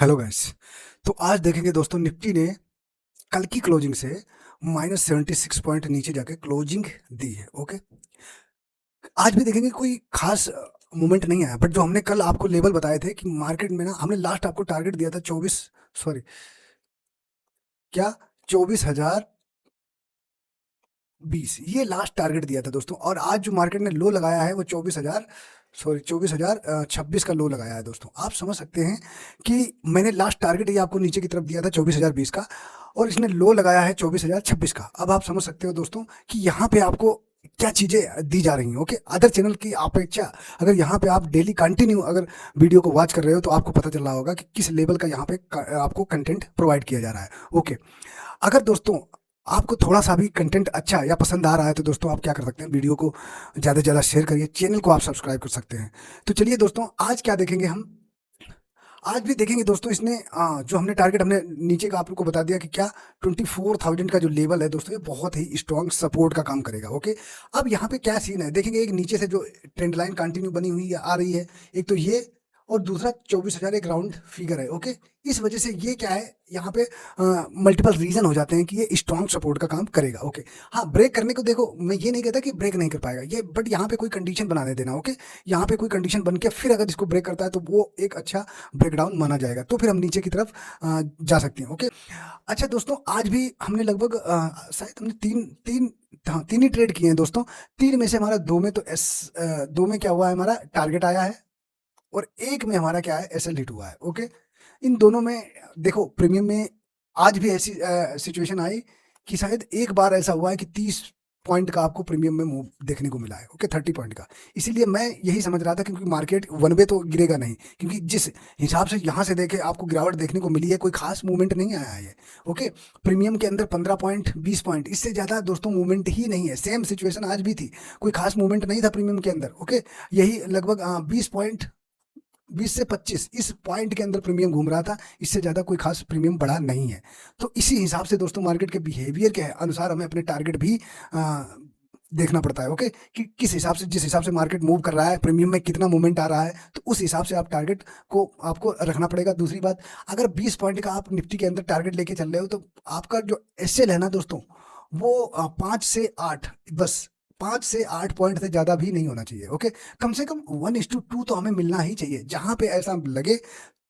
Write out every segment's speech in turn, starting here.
Hello guys. तो आज देखेंगे दोस्तों, निफ्टी ने कल की क्लोजिंग से -76 पॉइंट नीचे जाके क्लोजिंग दी है। ओके, आज भी देखेंगे कोई खास मूवमेंट नहीं आया, बट जो हमने कल आपको लेवल बताए थे कि मार्केट में ना, हमने लास्ट आपको टारगेट दिया था 24, सॉरी क्या, 24,020, ये लास्ट टारगेट दिया था दोस्तों। और आज जो मार्केट ने लो लगाया है वो 24,026 का लो लगाया है दोस्तों। आप समझ सकते हैं कि मैंने लास्ट टारगेट ये आपको नीचे की तरफ दिया था 24,020 का, और इसने लो लगाया है 24,026 का। अब आप समझ सकते हो दोस्तों कि यहाँ पे आपको क्या चीजें दी जा रही हैं। ओके, अदर चैनल की अपेक्षा अगर यहाँ पे आप डेली कंटिन्यू अगर वीडियो को वॉच कर रहे हो तो आपको पता चल रहा होगा कि किस लेवल का यहाँ पे आपको कंटेंट प्रोवाइड किया जा रहा है। ओके, अगर दोस्तों आपको थोड़ा सा भी कंटेंट अच्छा या पसंद आ रहा है तो दोस्तों आप क्या कर सकते हैं, वीडियो को ज़्यादा से ज़्यादा शेयर करिए, चैनल को आप सब्सक्राइब कर सकते हैं। तो चलिए दोस्तों, आज क्या देखेंगे हम, आज भी देखेंगे दोस्तों, इसने जो हमने टारगेट हमने नीचे का आप लोग को बता दिया कि क्या 24,000 का जो लेवल है दोस्तों, ये बहुत ही स्ट्रॉन्ग सपोर्ट का काम करेगा। ओके, अब यहाँ पे क्या सीन है देखेंगे, एक नीचे से जो ट्रेंड लाइन कंटिन्यू बनी हुई आ रही है, एक तो ये, और दूसरा 24,000 एक राउंड फिगर है। ओके, इस वजह से ये क्या है, यहाँ पे मल्टीपल रीजन हो जाते हैं कि ये स्ट्रॉन्ग सपोर्ट का काम करेगा। ओके, हाँ, ब्रेक करने को देखो, मैं ये नहीं कहता कि ब्रेक नहीं कर पाएगा ये, बट यहाँ पे कोई कंडीशन बनाने देना। ओके, यहाँ पे कोई कंडीशन बन के फिर अगर इसको ब्रेक करता है तो वो एक अच्छा ब्रेकडाउन माना जाएगा, तो फिर हम नीचे की तरफ जा सकते हैं। ओके, अच्छा दोस्तों, आज भी हमने लगभग शायद हमने तीन तीन हाँ, तीन ही ट्रेड किए हैं दोस्तों। तीन में से हमारा दो में क्या हुआ है, हमारा टारगेट आया है, और एक में हमारा क्या है, एसएल हिट हुआ है। ओके, इन दोनों में देखो, प्रीमियम में आज भी ऐसी सिचुएशन आई कि शायद एक बार ऐसा हुआ है कि 30 पॉइंट का आपको प्रीमियम में मूव देखने को मिला है। ओके, 30 पॉइंट का। इसीलिए मैं यही समझ रहा था, क्योंकि मार्केट वन वे तो गिरेगा नहीं, क्योंकि जिस हिसाब से यहाँ से देखे आपको गिरावट देखने को मिली है, कोई खास मूवमेंट नहीं आया है। ओके, प्रीमियम के अंदर 15 पॉइंट 20 पॉइंट, इससे ज़्यादा दोस्तों मूवमेंट ही नहीं है। सेम सिचुएशन आज भी थी, कोई खास मूवमेंट नहीं था प्रीमियम के अंदर। ओके, यही लगभग 20 पॉइंट, 20 से 25 इस पॉइंट के अंदर प्रीमियम घूम रहा था, इससे ज़्यादा कोई खास प्रीमियम बढ़ा नहीं है। तो इसी हिसाब से दोस्तों, मार्केट के बिहेवियर के अनुसार हमें अपने टारगेट भी आ, देखना पड़ता है। ओके, कि किस हिसाब से, जिस हिसाब से मार्केट मूव कर रहा है, प्रीमियम में कितना मूवमेंट आ रहा है, तो उस हिसाब से आप टारगेट को आपको रखना पड़ेगा। दूसरी बात, अगर 20 पॉइंट का आप निफ्टी के अंदर टारगेट लेके चल रहे हो, तो आपका जो एसएल है ना दोस्तों, वो 5 से 8, बस 5 से 8 पॉइंट से ज्यादा भी नहीं होना चाहिए। ओके, कम से कम 1:2 तो हमें मिलना ही चाहिए। जहां पे ऐसा लगे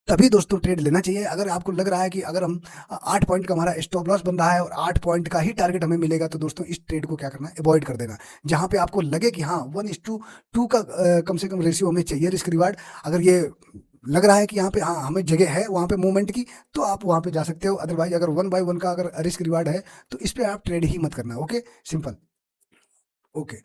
तभी दोस्तों ट्रेड लेना चाहिए। अगर आपको लग रहा है कि अगर हम 8 पॉइंट का हमारा स्टॉप लॉस बन रहा है और 8 पॉइंट का ही टारगेट हमें मिलेगा, तो दोस्तों इस ट्रेड को क्या करना है, अवॉइड कर देना। जहां पे आपको लगे कि हाँ 1:2 का कम से कम रेशियो हमें चाहिए रिस्क रिवार्ड, अगर ये लग रहा है कि यहाँ पे हाँ हमें जगह है वहाँ पे मूवमेंट की, तो आप वहाँ पे जा सकते हो। अदरवाइज अगर 1/1 का अगर रिस्क रिवार्ड है, तो इस पे आप ट्रेड ही मत करना। Okay, simple. ओके,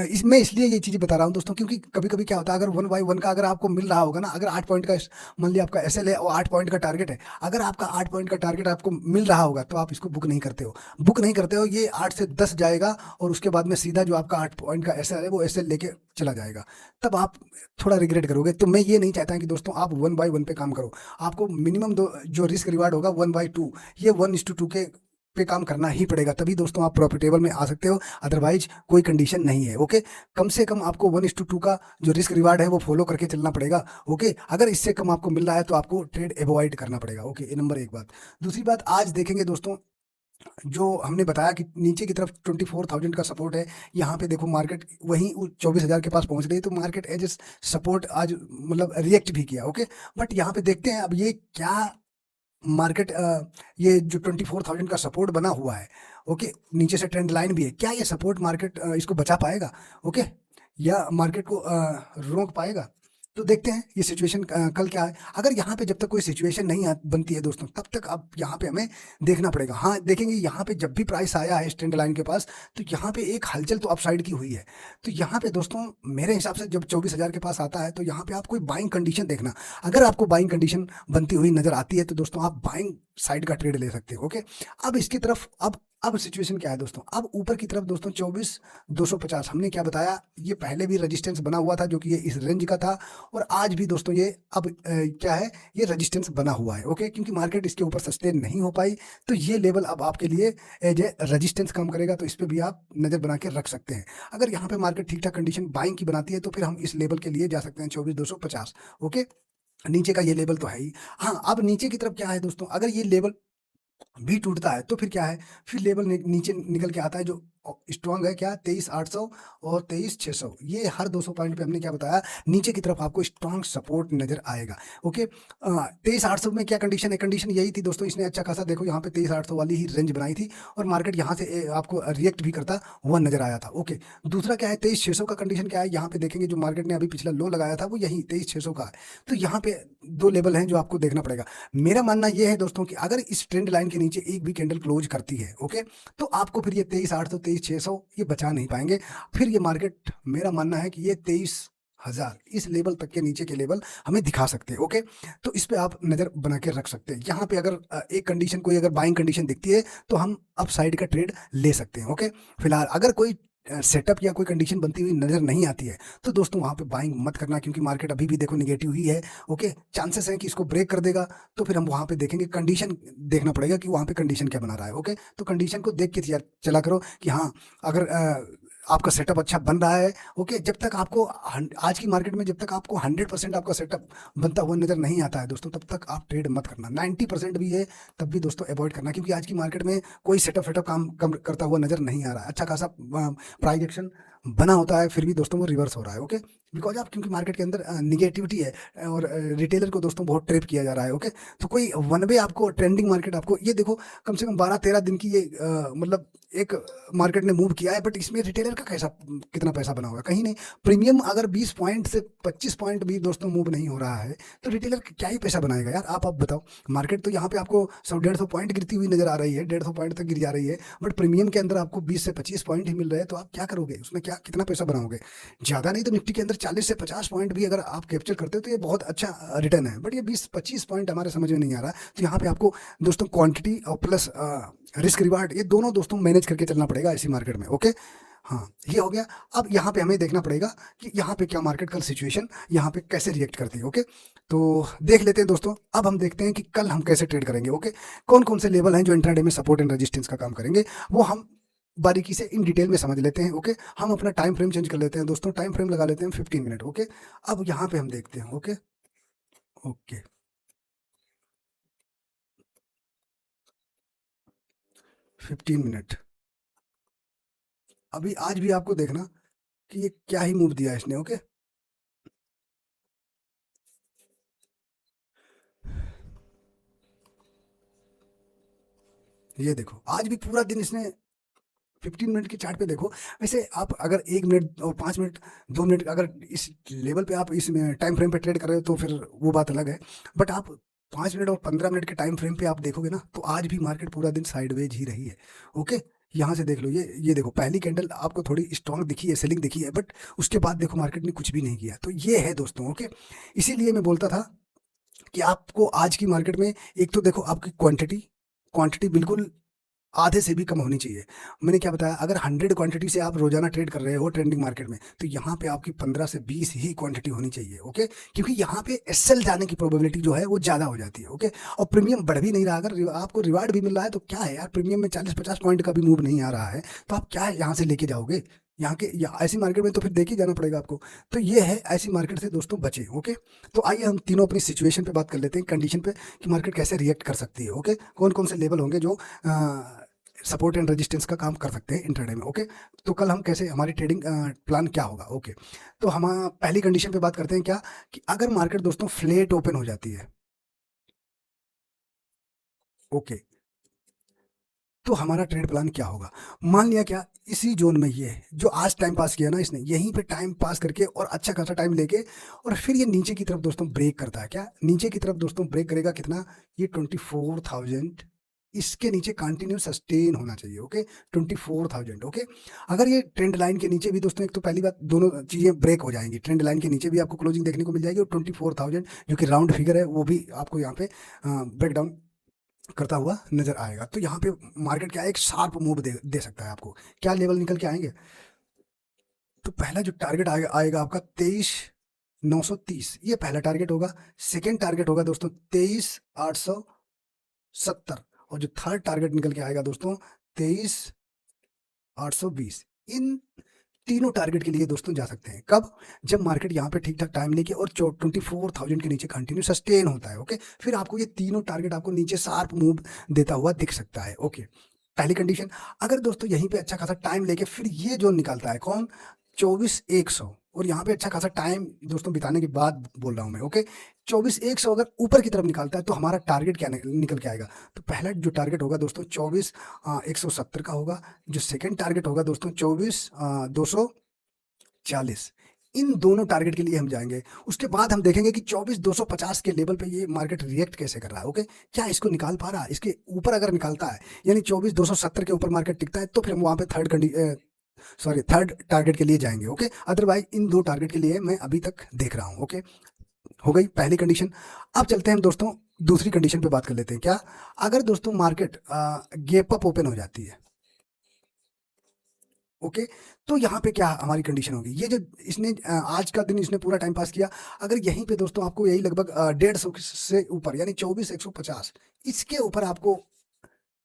इसमें इसलिए ये चीज़ें बता रहा हूँ दोस्तों, क्योंकि कभी कभी क्या होता है, अगर 1/1 का अगर आपको मिल रहा होगा ना, अगर 8 पॉइंट का मान लिया आपका एसएल है और 8 पॉइंट का टारगेट है, अगर आपका 8 पॉइंट का टारगेट आपको मिल रहा होगा तो आप इसको बुक नहीं करते हो। बुक नहीं करते हो, ये 8 से 10 जाएगा, और उसके बाद में सीधा जो आपका 8 पॉइंट का एसएल है वो एसएल लेके चला जाएगा। तब आप थोड़ा रिग्रेट करोगे। तो मैं ये नहीं चाहता कि दोस्तों आप 1/1 पे काम करो। आपको मिनिमम दो जो रिस्क रिवार्ड होगा 1/2, ये 1:2 के पे काम करना ही पड़ेगा, तभी दोस्तों आप प्रॉफिटेबल में आ सकते हो। अदरवाइज कोई कंडीशन नहीं है। ओके, कम से कम आपको 1:2 का जो रिस्क रिवार्ड है वो फॉलो करके चलना पड़ेगा। ओके, अगर इससे कम आपको मिल रहा है तो आपको ट्रेड अवॉइड करना पड़ेगा। ओके, ये नंबर एक बात। दूसरी बात, आज देखेंगे दोस्तों, जो हमने बताया कि नीचे की तरफ 24,000 का सपोर्ट है, यहाँ पे देखो मार्केट वहीं 24,000 के पास पहुंच रही है, तो मार्केट एज सपोर्ट आज मतलब रिएक्ट भी किया। ओके, बट यहाँ पे देखते हैं अब ये क्या मार्केट, ये जो 24,000 का सपोर्ट बना हुआ है, ओके, नीचे से ट्रेंड लाइन भी है, क्या ये सपोर्ट मार्केट इसको बचा पाएगा? ओके, या मार्केट को रोक पाएगा? तो देखते हैं ये सिचुएशन कल क्या है। अगर यहाँ पे जब तक कोई सिचुएशन नहीं बनती है दोस्तों, तब तक अब यहाँ पे हमें देखना पड़ेगा। हाँ, देखेंगे यहाँ पे जब भी प्राइस आया है इस ट्रेंड लाइन के पास, तो यहाँ पे एक हलचल तो अपसाइड की हुई है। तो यहाँ पे दोस्तों मेरे हिसाब से जब 24,000 के पास आता है, तो यहाँ पे आप कोई बाइंग कंडीशन देखना। अगर आपको बाइंग कंडीशन बनती हुई नजर आती है, तो दोस्तों आप बाइंग साइड का ट्रेड ले सकते हो। ओके, अब इसकी तरफ अब सिचुएशन क्या है दोस्तों, अब ऊपर की तरफ दोस्तों 24,250, हमने क्या बताया, ये पहले भी रेजिस्टेंस बना हुआ था जो कि ये इस रेंज का था, और आज भी दोस्तों ये अब क्या है, ये रेजिस्टेंस बना हुआ है। ओके, क्योंकि मार्केट इसके ऊपर सस्टेन नहीं हो पाई, तो ये लेवल अब आपके लिए एज ए रेजिस्टेंस काम करेगा, तो इस पर भी आप नजर बना के रख सकते हैं। अगर यहाँ पे मार्केट ठीक ठाक कंडीशन बाइंग की बनाती है, तो फिर हम इस लेवल के लिए जा सकते हैं 24,250। ओके, नीचे का ये लेवल तो है ही। हाँ, अब नीचे की तरफ क्या है दोस्तों, अगर ये लेवल भी टूटता है तो फिर क्या है, फिर लेवल नीचे निकल के आता है जो स्ट्रांग है, क्या 23,800 और 23,600, ये हर 200 पॉइंट पे हमने क्या बताया, नीचे की तरफ आपको स्ट्रांग सपोर्ट नजर आएगा। ओके, 23,800 में क्या कंडीशन है, कंडीशन यही थी दोस्तों, इसने अच्छा खासा देखो यहाँ पे 23,800 वाली ही रेंज बनाई थी और मार्केट यहाँ से आपको रिएक्ट भी करता हुआ नजर आया था। ओके, दूसरा क्या है, 23,600 का कंडीशन क्या है, यहाँ पे देखेंगे जो मार्केट ने अभी पिछला लो लगाया था वो यही 23,600 का है। तो यहाँ पे दो लेवल हैं जो आपको देखना पड़ेगा। मेरा मानना यह है दोस्तों कि अगर इस ट्रेंड लाइन के नीचे एक भी कैंडल क्लोज करती है, ओके, तो आपको फिर ये 23,800 23,600 ये बचा नहीं पाएंगे। फिर ये मार्केट, मेरा मानना है कि ये 23,000 इस लेवल तक के नीचे के लेवल हमें दिखा सकते हैं। ओके, तो इस पे आप नजर बना के रख सकते हैं। यहाँ पे अगर एक कंडीशन, कोई अगर बाइंग कंडीशन दिखती है तो हम अप साइड का ट्रेड ले सकते हैं। ओके, फिलहाल अगर कोई सेटअप या कोई कंडीशन बनती हुई नजर नहीं आती है तो दोस्तों वहां पे बाइंग मत करना, क्योंकि मार्केट अभी भी देखो निगेटिव ही है। ओके, चांसेस हैं कि इसको ब्रेक कर देगा, तो फिर हम वहां पे देखेंगे, कंडीशन देखना पड़ेगा कि वहां पे कंडीशन क्या बना रहा है। ओके, तो कंडीशन को देख के चला करो कि हाँ, अगर आपका सेटअप अच्छा बन रहा है। ओके, जब तक आपको आज की मार्केट में जब तक आपको 100% आपका सेटअप बनता हुआ नजर नहीं आता है दोस्तों, तब तक आप ट्रेड मत करना। 90% भी है तब भी दोस्तों अवॉइड करना, क्योंकि आज की मार्केट में कोई सेटअप फेटअप काम कम करता हुआ नजर नहीं आ रहा है। अच्छा खासा प्राइस एक्शन बना होता है, फिर भी दोस्तों वो रिवर्स हो रहा है। ओके, बिकॉज आप, क्योंकि मार्केट के अंदर निगेटिविटी है और रिटेलर को दोस्तों बहुत ट्रेप किया जा रहा है। ओके, तो कोई वन वे आपको ट्रेंडिंग मार्केट, आपको ये देखो कम से कम 12-13 दिन की ये मतलब एक मार्केट ने मूव किया है, बट इसमें रिटेलर का कैसा, कितना पैसा बना होगा, कहीं नहीं। प्रीमियम अगर 20 पॉइंट से 25 पॉइंट भी दोस्तों मूव नहीं हो रहा है तो रिटेलर क्या ही पैसा बनाएगा यार, आप बताओ। मार्केट तो यहाँ पे आपको 100-150 पॉइंट गिरती हुई नजर आ रही है, 150 पॉइंट तक गिर जा रही है, बट प्रीमियम के अंदर आपको 20 से 25 पॉइंट ही मिल रहे हैं, तो आप क्या करोगे उसमें, क्या कितना पैसा बनाओगे। ज्यादा नहीं तो निफ्टी के अंदर 40 से 50 पॉइंट भी अगर आप कैप्चर करते हो तो ये बहुत अच्छा रिटर्न है, बट ये 20-25 पॉइंट हमारे समझ में नहीं आ रहा। तो यहाँ पे आपको दोस्तों क्वांटिटी और प्लस रिस्क रिवार्ड, ये दोनों दोस्तों मैनेज करके चलना पड़ेगा ऐसी मार्केट में। ओके, हाँ, ये हो गया। अब यहाँ पे हमें देखना पड़ेगा कि यहाँ पे क्या मार्केट कल सिचुएशन यहाँ पे कैसे रिएक्ट करती है। ओके, तो देख लेते हैं दोस्तों। अब हम देखते हैं कि कल हम कैसे ट्रेड करेंगे। ओके, कौन कौन से लेवल हैं जो इंट्राडे में सपोर्ट एंड रेजिस्टेंस का काम करेंगे, वो हम बारीकी से इन डिटेल में समझ लेते हैं। ओके, हम अपना टाइम फ्रेम चेंज कर लेते हैं दोस्तों, टाइम फ्रेम लगा लेते हैं 15 मिनट। ओके, अब यहाँ पे हम देखते हैं। Okay, okay, 15 minute. अभी आज भी आपको देखना कि ये क्या ही मूव दिया इसने। ओके, ये देखो आज भी पूरा दिन इसने 15 मिनट की चार्ट पे देखो। वैसे आप अगर 1 मिनट और 5 मिनट 2 मिनट अगर इस लेवल पे आप इस टाइम फ्रेम पे ट्रेड कर रहे हो तो फिर वो बात अलग है, बट आप 5 मिनट और 15 मिनट के टाइम फ्रेम पे आप देखोगे ना तो आज भी मार्केट पूरा दिन साइडवेज ही रही है। ओके, यहाँ से देख लो, ये देखो पहली कैंडल आपको थोड़ी स्ट्रांग दिखी है, सेलिंग दिखी है, बट उसके बाद देखो मार्केट ने कुछ भी नहीं किया। तो ये है दोस्तों। ओके, इसीलिए मैं बोलता था कि आपको आज की मार्केट में एक तो देखो आपकी क्वांटिटी, क्वांटिटी बिल्कुल आधे से भी कम होनी चाहिए। मैंने क्या बताया, अगर 100 क्वांटिटी से आप रोजाना ट्रेड कर रहे हो ट्रेंडिंग मार्केट में, तो यहाँ पे आपकी 15 से 20 ही क्वांटिटी होनी चाहिए। ओके, क्योंकि यहाँ पे एसएल जाने की प्रोबेबिलिटी जो है वो ज्यादा हो जाती है। ओके, और प्रीमियम बढ़ भी नहीं रहा, अगर आपको रिवार्ड भी मिल रहा है तो क्या है यार, प्रीमियम में 40-50 पॉइंट का भी मूव नहीं आ रहा है, तो आप क्या यहाँ से लेके जाओगे, यहाँ के ऐसी मार्केट में तो फिर देखे जाना पड़ेगा आपको। तो ये है, ऐसी मार्केट से दोस्तों बचे। ओके, तो आइए हम तीनों अपनी सिचुएशन पे बात कर लेते हैं, कंडीशन पे कि मार्केट कैसे रिएक्ट कर सकती है। ओके, कौन कौन से लेवल होंगे जो सपोर्ट एंड रेजिस्टेंस का काम कर सकते हैं इंट्राडे में। ओके, तो कल हम कैसे, हमारी ट्रेडिंग प्लान क्या होगा। ओके, तो हम पहली कंडीशन पे बात करते हैं क्या, कि अगर मार्केट दोस्तों फ्लैट ओपन हो जाती है, ओके, तो हमारा ट्रेड प्लान क्या होगा। मान लिया क्या, इसी जोन में ये जो आज टाइम पास किया ना इसने, यहीं पे टाइम पास करके और अच्छा खासा टाइम लेके और फिर ये नीचे की तरफ दोस्तों ब्रेक करता है, क्या नीचे की तरफ दोस्तों ब्रेक करेगा, कितना, ये 24,000, इसके नीचे कंटिन्यू सस्टेन होना चाहिए। ओके, 24,000। ओके, अगर ये ट्रेंड लाइन के नीचे भी दोस्तों, एक तो पहली बात दोनों चीजें ब्रेक हो जाएंगी, ट्रेंड लाइन के नीचे भी आपको क्लोजिंग देखने को मिल जाएगी और 24,000 जो कि राउंड फिगर है वो भी आपको यहाँ पे ब्रेक डाउन करता हुआ नजर आएगा। तो यहाँ पे मार्केट क्या है, एक शार्प मूव दे सकता है आपको। क्या लेवल निकल के आएंगे, तो पहला जो टारगेट आएगा आपका 23,930, ये पहला टारगेट होगा। सेकेंड टारगेट होगा दोस्तों 23,870, और जो थर्ड टारगेट निकल के आएगा दोस्तों 23,820। इन तीनों टारगेट के लिए दोस्तों जा सकते हैं। कब? जब मार्केट यहाँ पे ठीक ठाक टाइम लेके और 24,000 के नीचे कंटिन्यू सस्टेन होता है। ओके, फिर आपको ये तीनों टारगेट आपको नीचे शार्प मूव देता हुआ दिख सकता है। ओके, पहली कंडीशन। अगर दोस्तों यहीं पे अच्छा खासा टाइम लेके फिर ये जोन निकालता है, कौन? 24,100, और यहाँ पे अच्छा खासा टाइम दोस्तों बिताने के बाद बोल रहा हूँ मैं। ओके, 24,100 अगर ऊपर की तरफ निकालता है तो हमारा टारगेट क्या निकल के आएगा? तो पहला जो टारगेट होगा दोस्तों 24,170 का होगा। जो सेकंड टारगेट होगा दोस्तों 24,240। इन दोनों टारगेट के लिए हम जाएंगे। उसके बाद हम देखेंगे कि 24,250 के लेवल पे ये मार्केट रिएक्ट कैसे कर रहा है। ओके, क्या इसको निकाल पा रहा है? इसके ऊपर अगर निकालता है, यानी 24,270 के ऊपर मार्केट टिकता है, तो फिर हम वहां पे थर्ड टारगेट के लिए जाएंगे। ओके, अदरवाइज इन दो टारगेट के लिए मैं अभी तक देख रहा हूँ। ओके, हो गई पहली कंडीशन। अब चलते हैं हम दोस्तों दूसरी कंडीशन पे बात कर लेते हैं। क्या? अगर दोस्तों मार्केट गैप अप ओपन हो जाती है, ओके, तो यहाँ पे क्या हमारी कंडीशन होगी? ये जो इसने आज का दिन इसने पूरा टाइम पास किया, अगर यहीं पे दोस्तों आपको यही लगभग 150 से ऊपर, यानी 24,150, इसके ऊपर आपको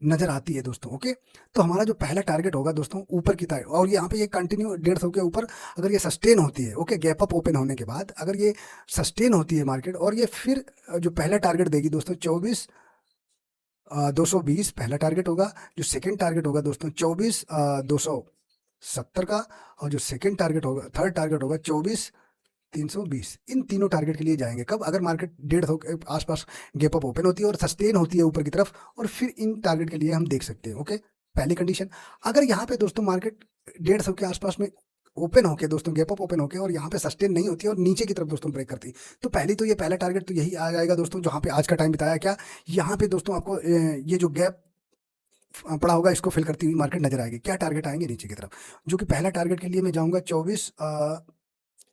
नजर आती है दोस्तों। ओके, तो हमारा जो पहला टारगेट होगा दोस्तों ऊपर की तरफ, और यहाँ पे ये कंटिन्यू 150 के ऊपर अगर ये सस्टेन होती है, ओके, गैप अप ओपन होने के बाद अगर ये सस्टेन होती है मार्केट, और ये फिर जो पहला टारगेट देगी दोस्तों 24,220 पहला टारगेट होगा। जो सेकंड टारगेट होगा दोस्तों 24,270 का, और जो सेकंड टारगेट होगा, थर्ड टारगेट होगा 24,320। इन तीनों टारगेट के लिए जाएंगे। कब? अगर मार्केट 150 के आसपास गैप अप ओपन होती है और सस्टेन होती है ऊपर की तरफ, और फिर इन टारगेट के लिए हम देख सकते हैं। ओके, पहली कंडीशन। अगर यहाँ पे दोस्तों मार्केट 150 के आसपास में ओपन होके दोस्तों गैप अप ओपन होके और यहाँ पे सस्टेन नहीं होती है और नीचे की तरफ दोस्तों ब्रेक करती, तो पहली तो ये पहला टारगेट तो यही आ जाएगा दोस्तों, जहाँ पे आज का टाइम बिताया। क्या? यहाँ पे दोस्तों आपको ये जो गैप पड़ा होगा इसको फिल करती हुई मार्केट नजर आएगी। क्या टारगेट आएंगे? नीचे की तरफ। जो कि पहला टारगेट के लिए मैं जाऊंगा 24,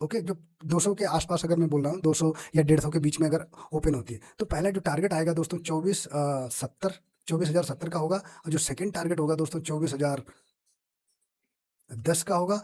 ओके, जो 200 के आसपास अगर मैं बोल रहा हूँ, 200 या 150 के बीच में अगर ओपन होती है, तो पहला जो टारगेट आएगा दोस्तों 24,070 का होगा। और जो सेकंड टारगेट होगा दोस्तों 24,010 का होगा।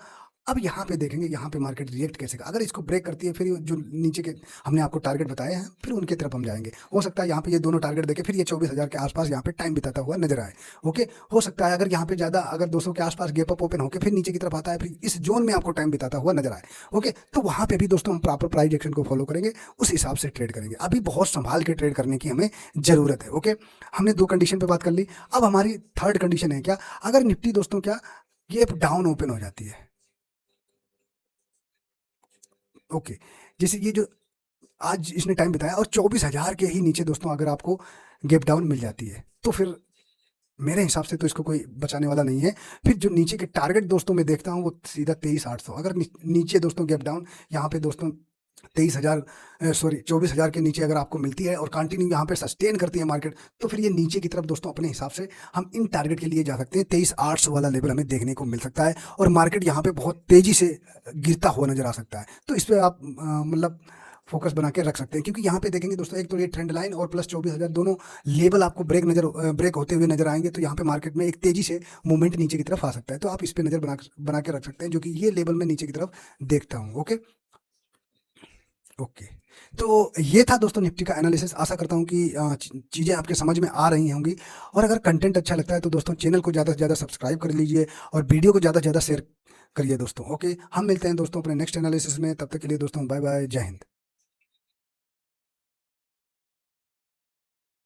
अब यहाँ पे देखेंगे यहाँ पे मार्केट रिएक्ट कैसे का। अगर इसको ब्रेक करती है, फिर जो नीचे के हमने आपको टारगेट बताए हैं, फिर उनके तरफ हम जाएंगे। हो सकता है यहाँ पे ये दोनों टारगेट देखे फिर ये 24,000 के आसपास यहाँ पे टाइम बिताता हुआ नजर आए। ओके, हो सकता है अगर यहाँ पे ज्यादा, अगर 200 के आसपास गैप अप ओपन होकर फिर नीचे की तरफ आता है, फिर इस जोन में आपको टाइम बिताता हुआ नजर आए। ओके, तो वहां पे भी दोस्तों हम प्रॉपर प्राइस एक्शन को फॉलो करेंगे, उस हिसाब से ट्रेड करेंगे। अभी बहुत संभाल के ट्रेड करने की हमें जरूरत है। ओके, हमने दो कंडीशन पे बात कर ली। अब हमारी थर्ड कंडीशन है क्या? अगर निफ्टी दोस्तों क्या गैप डाउन ओपन हो जाती है, ओके, जैसे ये जो आज इसने टाइम बिताया और 24,000 के ही नीचे दोस्तों अगर आपको गैप डाउन मिल जाती है, तो फिर मेरे हिसाब से तो इसको कोई बचाने वाला नहीं है। फिर जो नीचे के टारगेट दोस्तों मैं देखता हूँ वो सीधा 23,800। अगर नीचे दोस्तों गैप डाउन यहाँ पे दोस्तों 24,000 के नीचे अगर आपको मिलती है और कंटिन्यू यहाँ पे सस्टेन करती है मार्केट, तो फिर ये नीचे की तरफ दोस्तों अपने हिसाब से हम इन टारगेट के लिए जा सकते हैं। 23,800 वाला लेवल हमें देखने को मिल सकता है, और मार्केट यहाँ पे बहुत तेजी से गिरता हुआ नजर आ सकता है। तो इस पर आप मतलब फोकस बना के रख सकते हैं, क्योंकि यहाँ पे देखेंगे दोस्तों एक तो ये ट्रेंड लाइन और प्लस 24,000 दोनों लेवल आपको ब्रेक होते हुए नजर आएंगे। तो यहाँ पे मार्केट में एक तेजी से मूवमेंट नीचे की तरफ आ सकता है। तो आप इस पे नजर बना के रख सकते हैं, जो कि ये लेवल में नीचे की तरफ देखता हूँ। ओके, ओके, तो ये था दोस्तों निफ्टी का एनालिसिस। आशा करता हूँ कि चीज़ें आपके समझ में आ रही होंगी, और अगर कंटेंट अच्छा लगता है तो दोस्तों चैनल को ज़्यादा से ज़्यादा सब्सक्राइब कर लीजिए और वीडियो को ज़्यादा से ज़्यादा शेयर करिए दोस्तों। ओके, हम मिलते हैं दोस्तों अपने नेक्स्ट एनालिसिस में। तब तक के लिए दोस्तों बाय बाय, जय हिंद।